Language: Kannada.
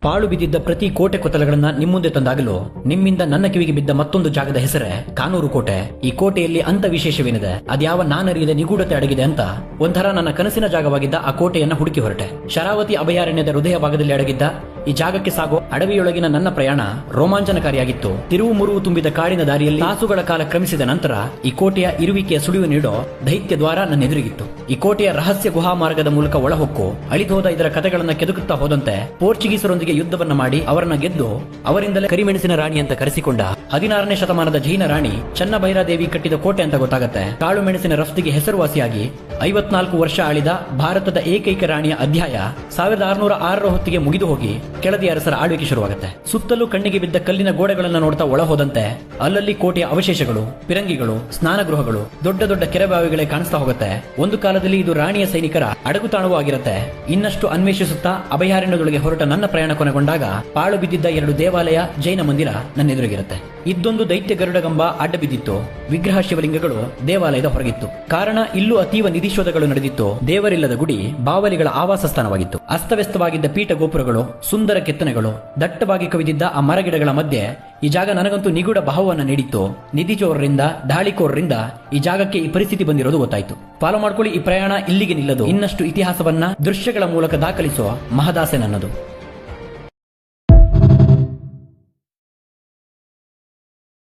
ಪಾಳು ಬಿದ್ದಿದ್ದ ಪ್ರತಿ ಕೋಟೆ ಕೊತ್ತಲಗಳನ್ನ ನಿಮ್ಮುಂದೆ ತಂದಾಗಲೂ ನಿಮ್ಮಿಂದ ನನ್ನ ಕಿವಿಗೆ ಬಿದ್ದ ಮತ್ತೊಂದು ಜಾಗದ ಹೆಸರೇ ಕಾನೂರು ಕೋಟೆ. ಈ ಕೋಟೆಯಲ್ಲಿ ಅಂತ ವಿಶೇಷವೇನಿದೆ, ಅದ್ಯಾವ ನಾನರಿಯದ ನಿಗೂಢತೆ ಅಡಗಿದೆ ಅಂತ ಒಂಥರ ನನ್ನ ಕನಸಿನ ಜಾಗವಾಗಿದ್ದ ಆ ಕೋಟೆಯನ್ನ ಹುಡುಕಿ ಹೊರಟೆ. ಶರಾವತಿ ಅಭಯಾರಣ್ಯದ ಹೃದಯ ಭಾಗದಲ್ಲಿ ಅಡಗಿದ್ದ ಈ ಜಾಗಕ್ಕೆ ಸಾಗೋ ಅಡವಿಯೊಳಗಿನ ನನ್ನ ಪ್ರಯಾಣ ರೋಮಾಂಚನಕಾರಿಯಾಗಿತ್ತು. ತಿರುವು ಮುರುವು ತುಂಬಿದ ಕಾಡಿನ ದಾರಿಯಲ್ಲಿ ತಾಸುಗಳ ಕಾಲ ಕ್ರಮಿಸಿದ ನಂತರ ಈ ಕೋಟೆಯ ಇರುವಿಕೆಯ ಸುಳಿವು ನೀಡೋ ದೈತ್ಯ ದ್ವಾರ ನನ್ನ ಎದುರಿಗಿತ್ತು. ಈ ಕೋಟೆಯ ರಹಸ್ಯ ಗುಹಾ ಮಾರ್ಗದ ಮೂಲಕ ಒಳಹೊಕ್ಕು ಅಳಿದೋದ ಇದರ ಕಥೆಗಳನ್ನ ಕೆದಕುತ್ತಾ ಹೋದಂತೆ ಪೋರ್ಚುಗೀಸರೊಂದಿಗೆ ಯುದ್ಧವನ್ನ ಮಾಡಿ ಅವರನ್ನ ಗೆದ್ದು ಅವರಿಂದಲೇ ಕರಿಮೆಣಸಿನ ರಾಣಿ ಅಂತ ಕರೆಸಿಕೊಂಡ 16ನೇ ಶತಮಾನದ ಜೈನ ರಾಣಿ ಚನ್ನಭೈರಾದೇವಿ ಕಟ್ಟಿದ ಕೋಟೆ ಅಂತ ಗೊತ್ತಾಗತ್ತೆ. ಕಾಳು ಮೆಣಸಿನ ರಫ್ತಿಗೆ ಹೆಸರುವಾಸಿಯಾಗಿ 54 ವರ್ಷ ಆಳಿದ ಭಾರತದ ಏಕೈಕ ರಾಣಿಯ ಅಧ್ಯಾಯ 1606ರ ಹೊತ್ತಿಗೆ ಮುಗಿದು ಹೋಗಿ ಕೆಳದಿ ಅರಸರ ಆಳ್ವಿಕೆ ಶುರುವಾಗುತ್ತೆ. ಸುತ್ತಲೂ ಕಣ್ಣಿಗೆ ಬಿದ್ದ ಕಲ್ಲಿನ ಗೋಡೆಗಳನ್ನ ನೋಡ್ತಾ ಒಳ ಹೋದಂತೆ ಅಲ್ಲಲ್ಲಿ ಕೋಟೆಯ ಅವಶೇಷಗಳು, ಪಿರಂಗಿಗಳು, ಸ್ನಾನಗೃಹಗಳು, ದೊಡ್ಡ ದೊಡ್ಡ ಕೆರೆಬಾವಿಗಳೇ ಕಾಣಿಸ್ತಾ ಹೋಗುತ್ತೆ. ಒಂದು ಕಾಲದಲ್ಲಿ ಇದು ರಾಣಿಯ ಸೈನಿಕರ ಅಡಗುತಾಣವೂ ಆಗಿರುತ್ತೆ. ಇನ್ನಷ್ಟು ಅನ್ವೇಷಿಸುತ್ತಾ ಅಭಯಾರಣ್ಯದೊಳಗೆ ಹೊರಟ ನನ್ನ ಪ್ರಯಾಣ ಕೊನೆಗೊಂಡಾಗ ಪಾಳು ಬಿದ್ದಿದ್ದ 2 ದೇವಾಲಯ, ಜೈನ ಮಂದಿರ ನನ್ನ ಎದುರಿಗಿರುತ್ತೆ. ಇದ್ದೊಂದು ದೈತ್ಯ ಗರುಡಗಂಬ ಅಡ್ಡ ಬಿದ್ದಿತ್ತು. ವಿಗ್ರಹ ಶಿವಲಿಂಗಗಳು ದೇವಾಲಯದ ಹೊರಗಿತ್ತು. ಕಾರಣ ಇಲ್ಲೂ ಅತೀವ ನಿಧಿಶೋಧಗಳು ನಡೆದಿತ್ತು. ದೇವರಿಲ್ಲದ ಗುಡಿ ಬಾವಲಿಗಳ ಆವಾಸ ಸ್ಥಾನವಾಗಿತ್ತು. ಅಸ್ತವ್ಯಸ್ತವಾಗಿದ್ದ ಪೀಠ ಗೋಪುರಗಳು, ಸುಂದರ ಕೆತ್ತನೆಗಳು, ದಟ್ಟವಾಗಿ ಕವಿದಿದ್ದ ಆ ಮರಗಿಡಗಳ ಮಧ್ಯೆ ಈ ಜಾಗ ನನಗಂತೂ ನಿಗೂಢ ಭಾವವನ್ನು ನೀಡಿತ್ತು. ನಿಧಿಚೋರರಿಂದ, ದಾಳಿಕೋರರಿಂದ ಈ ಜಾಗಕ್ಕೆ ಈ ಪರಿಸ್ಥಿತಿ ಬಂದಿರೋದು ಗೊತ್ತಾಯ್ತು. ಫಾಲೋ ಮಾಡ್ಕೊಳ್ಳಿ. ಈ ಪ್ರಯಾಣ ಇಲ್ಲಿಗೆ ನಿಲ್ಲದು. ಇನ್ನಷ್ಟು ಇತಿಹಾಸವನ್ನ ದೃಶ್ಯಗಳ ಮೂಲಕ ದಾಖಲಿಸುವ ಮಹದಾಸೆ ನನ್ನದು.